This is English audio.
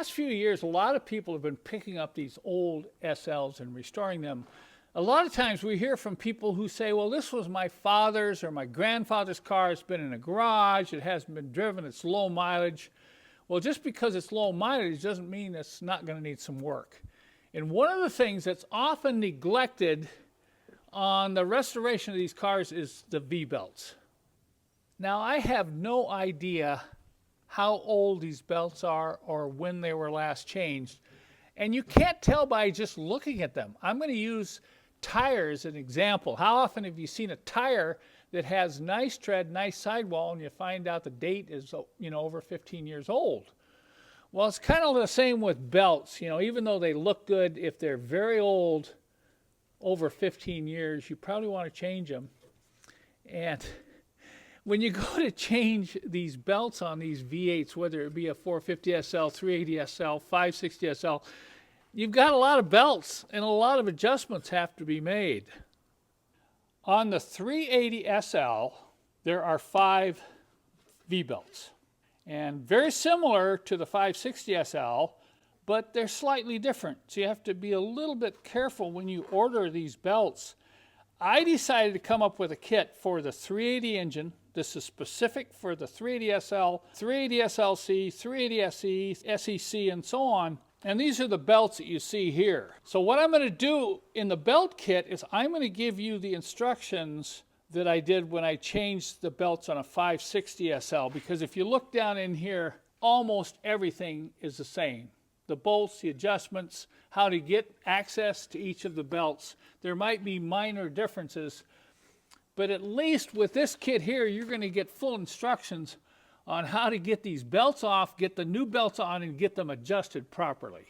past few years, a lot of people have been picking up these old SLs and restoring them. A lot of times we hear from people who say, well, this was my father's or my grandfather's car. It's been in a garage. It hasn't been driven. It's low mileage. Well, just because it's low mileage doesn't mean it's not going to need some work. And one of the things that's often neglected on the restoration of these cars is the V-belts. Now, I have no idea how old these belts are or when they were last changed. And you can't tell by just looking at them. I'm going to use tires as an example. How often have you seen a tire that has nice tread, nice sidewall, and you find out the date is, over 15 years old? Well, it's kind of the same with belts. Even though they look good, if they're very old, over 15 years, you probably want to change them. And when you go to change these belts on these V8s, whether it be a 450 SL, 380 SL, 560 SL, you've got a lot of belts and a lot of adjustments have to be made. On the 380 SL, there are 5 V-belts. And very similar to the 560 SL, but they're slightly different. So you have to be a little bit careful when you order these belts. I decided to come up with a kit for the 380 engine. This is specific for the 380 SL, 380 SLC, 380 SE, SEC, and so on. And these are the belts that you see here. So what I'm going to do in the belt kit is I'm going to give you the instructions that I did when I changed the belts on a 560 SL, because if you look down in here, almost everything is the same. The bolts, the adjustments, how to get access to each of the belts. There might be minor differences, but at least with this kit here, you're going to get full instructions on how to get these belts off, get the new belts on, and get them adjusted properly.